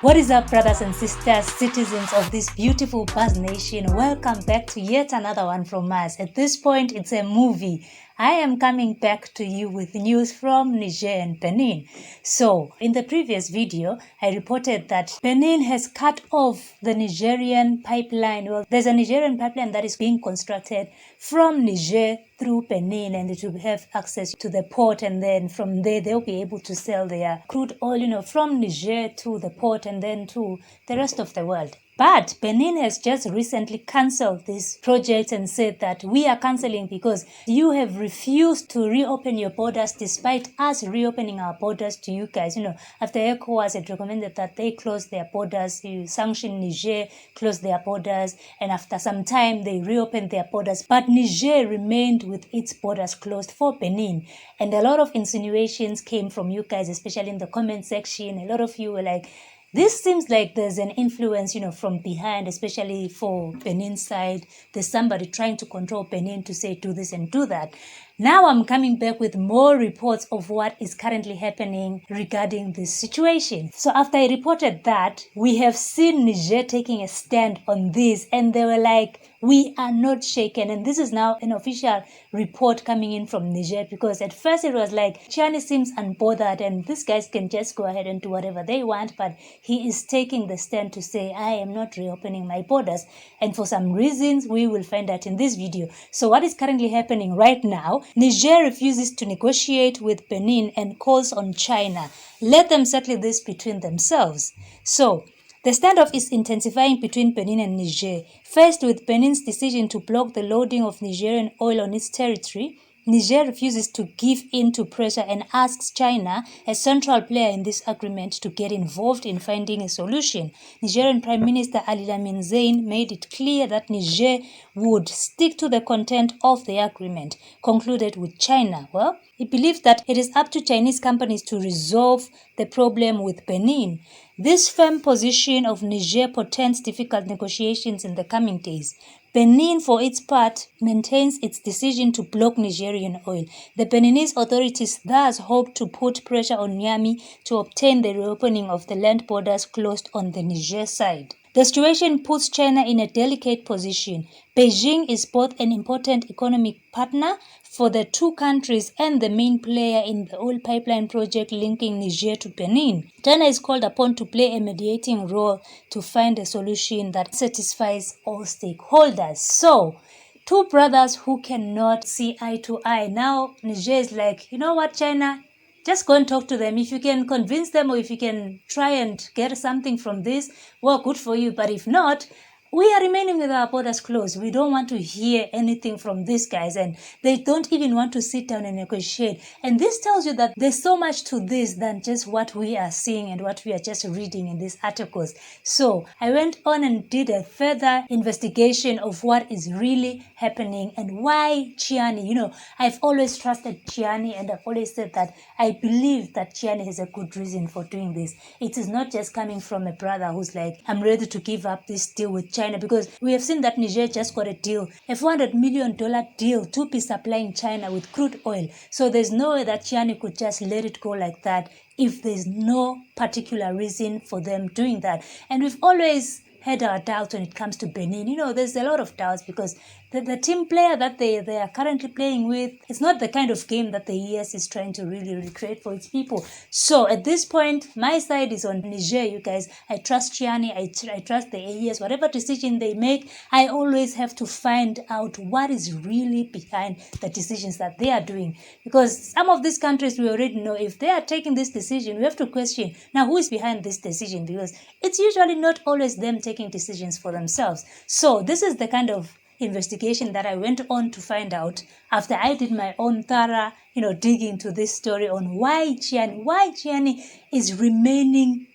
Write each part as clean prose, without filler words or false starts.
What is up, brothers and sisters, citizens of this beautiful Buzz Nation? Welcome back to yet another one from us. At this point, it's a movie. I am coming back to you with news from Niger and Benin. So, in the previous video, I reported that Benin has cut off the Nigerian pipeline. Well, there's a Nigerian pipeline that is being constructed from Niger through Benin, and it will have access to the port, and then from there they'll be able to sell their crude oil, from Niger to the port and then to the rest of the world. But Benin has just recently cancelled this project and said that we are cancelling because you have refused to reopen your borders despite us reopening our borders to you guys. After ECOWAS had recommended that they close their borders, you sanction Niger, close their borders, and after some time they reopened their borders. But Niger remained with its borders closed for Benin. And a lot of insinuations came from you guys, especially in the comment section. A lot of you were like, this seems like there's an influence, from behind, especially for Benin's side. There's somebody trying to control Benin to say do this and do that. Now I'm coming back with more reports of what is currently happening regarding this situation. So after I reported that, we have seen Niger taking a stand on this, and they were like, we are not shaken. And this is now an official report coming in from Niger, because at first it was like, Tiani seems unbothered and these guys can just go ahead and do whatever they want, but he is taking the stand to say, I am not reopening my borders. And for some reasons, we will find out in this video. So what is currently happening right now, Niger refuses to negotiate with Benin and calls on China. Let them settle this between themselves. So, the standoff is intensifying between Benin and Niger. First, with Benin's decision to block the loading of Nigerian oil on its territory, Niger refuses to give in to pressure and asks China, a central player in this agreement, to get involved in finding a solution. Nigerian Prime Minister Ali Lamin Zein made it clear that Niger would stick to the content of the agreement concluded with China. Well, he believes that it is up to Chinese companies to resolve the problem with Benin. This firm position of Niger portends difficult negotiations in the coming days. Benin, for its part, maintains its decision to block Nigerian oil. The Beninese authorities thus hope to put pressure on Niamey to obtain the reopening of the land borders closed on the Niger side. The situation puts China in a delicate position. Beijing is both an important economic partner for the two countries and the main player in the oil pipeline project linking Niger to Benin. China is called upon to play a mediating role to find a solution that satisfies all stakeholders. So, two brothers who cannot see eye to eye. Now, Niger is like, you know what, China? Just go and talk to them. If you can convince them or if you can try and get something from this, well, good for you. But if not, we are remaining with our borders closed. We don't want to hear anything from these guys, and they don't even want to sit down and negotiate. And this tells you that there's so much to this than just what we are seeing and what we are just reading in these articles. So I went on and did a further investigation of what is really happening and why Tiani. I've always trusted Tiani, and I've always said that I believe that Tiani has a good reason for doing this. It is not just coming from a brother who's like, I'm ready to give up this deal with China, because we have seen that Niger just got a deal, a $400 million deal to be supplying China with crude oil. So there's no way that Tiani could just let it go like that if there's no particular reason for them doing that. And we've always had our doubts when it comes to Benin. There's a lot of doubts because the team player that they are currently playing with, it's not the kind of game that the ES is trying to really recreate for its people. So at this point, my side is on Niger, you guys. I trust Tiani, I trust the AES. Whatever decision they make, I always have to find out what is really behind the decisions that they are doing. Because some of these countries, we already know, if they are taking this decision, we have to question, now who is behind this decision? Because it's usually not always them taking decisions for themselves. So this is the kind of investigation that I went on to find out after I did my own thorough, digging to this story on why Tiani is remaining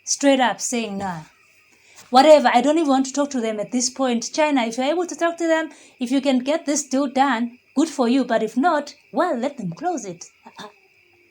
straight up saying, nah, whatever, I don't even want to talk to them at this point. China, if you're able to talk to them, if you can get this deal done, good for you. But if not, well, let them close it.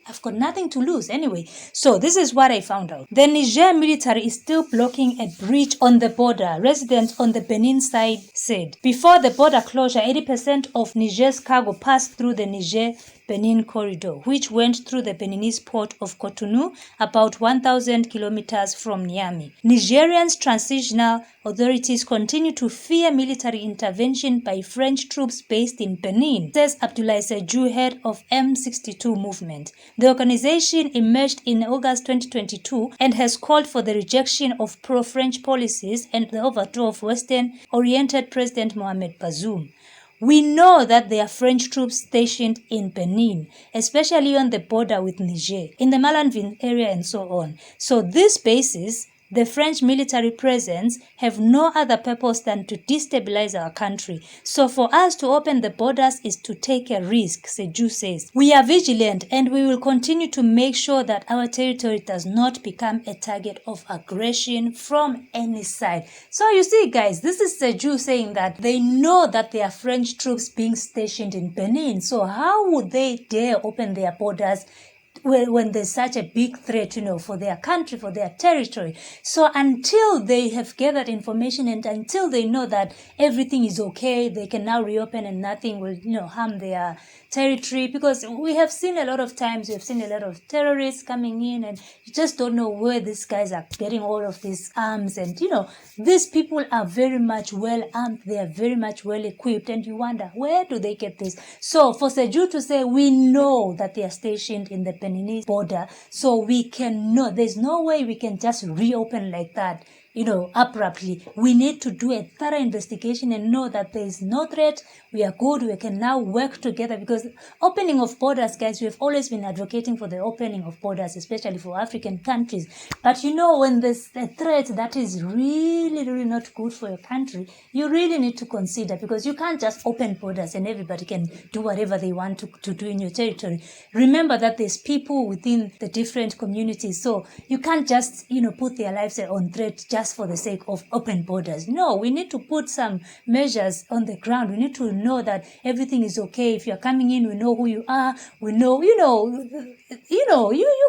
I've got nothing to lose anyway. So this is what I found out. The Niger military is still blocking a bridge on the border, residents on the Benin side said. Before the border closure, 80% of Niger's cargo passed through the Niger Trans-Benin Corridor, which went through the Beninese port of Cotonou, about 1,000 kilometers from Niamey. Nigerians' transitional authorities continue to fear military intervention by French troops based in Benin, says Abdoulaye Sejou, head of M62 movement. The organization emerged in August 2022 and has called for the rejection of pro-French policies and the overthrow of Western-oriented President Mohamed Bazoum. We know that there are French troops stationed in Benin, especially on the border with Niger, in the Malanville area and so on. So these bases, the French military presence, have no other purpose than to destabilize our country. So for us to open the borders is to take a risk, Sejou says. We are vigilant and we will continue to make sure that our territory does not become a target of aggression from any side. So you see, guys, this is Sejou saying that they know that there are French troops being stationed in Benin. So how would they dare open their borders when there's such a big threat, for their country, for their territory? So until they have gathered information and until they know that everything is okay, they can now reopen and nothing will, harm their territory. Because we have seen a lot of times, we have seen a lot of terrorists coming in and you just don't know where these guys are getting all of these arms. And, these people are very much well armed. They are very much well equipped. And you wonder, where do they get this? So for Sejou to say, we know that they are stationed in the Beninese border, so we can know, there's no way we can just reopen like that, abruptly. We need to do a thorough investigation and know that there is no threat. We are good. We can now work together, because opening of borders, guys, we have always been advocating for the opening of borders, especially for African countries. But when there's a threat that is really, really not good for your country, you really need to consider, because you can't just open borders and everybody can do whatever they want to do in your territory. Remember that there's people within the different communities, so you can't just, put their lives on threat just for the sake of open borders. No, we need to put some measures on the ground. We need to know that everything is okay. If you're coming in, we know who you are. We know, you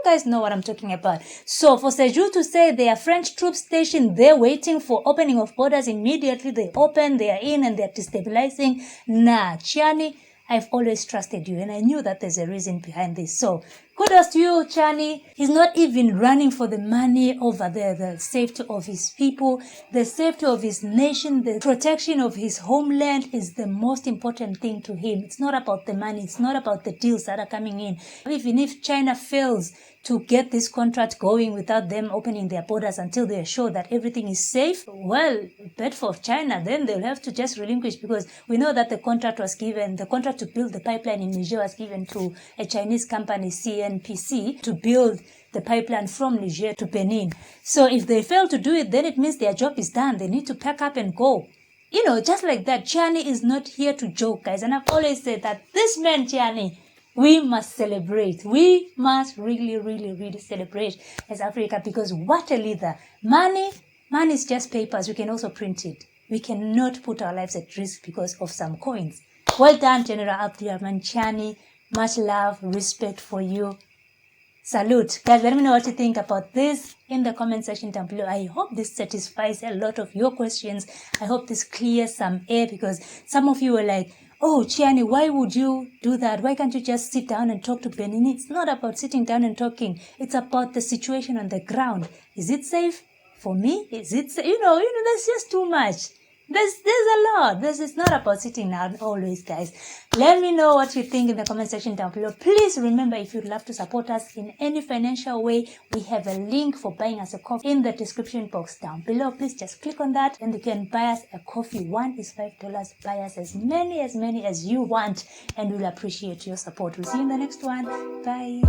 guys know what I'm talking about. So for Sejou to say there are French troops stationed there waiting for opening of borders, immediately they open, they are in and they're destabilizing. Nah, Tiani, I've always trusted you and I knew that there's a reason behind this. So kudos to you, Tiani. He's not even running for the money over the safety of his people, the safety of his nation, the protection of his homeland is the most important thing to him. It's not about the money. It's not about the deals that are coming in. Even if China fails to get this contract going without them opening their borders until they are sure that everything is safe, well, bad for China, then they'll have to just relinquish, because we know that the contract to build the pipeline in Niger was given to a Chinese company, CNPC, to build the pipeline from Niger to Benin. So if they fail to do it, then it means their job is done. They need to pack up and go. Just like that. Tiani is not here to joke, guys. And I've always said that this man, Tiani, we must celebrate. We must really, really, really celebrate as Africa, because what a leader. Money is just papers. We can also print it. We cannot put our lives at risk because of some coins. Well done, General Abdulrahman Tiani. Much love, respect for you. Salute. Guys, let me know what you think about this in the comment section down below. I hope this satisfies a lot of your questions. I hope this clears some air, because some of you were like, oh, Tiani, why would you do that? Why can't you just sit down and talk to Benin? It's not about sitting down and talking. It's about the situation on the ground. Is it safe for me? Is it, that's just too much. There's a lot. It's not about sitting down always, guys. Let me know what you think in the comment section down below. Please remember, if you'd love to support us in any financial way, we have a link for buying us a coffee in the description box down below. Please just click on that and you can buy us a coffee. One is $5. Buy us as many as you want, and we'll appreciate your support. We'll see you in the next one. Bye.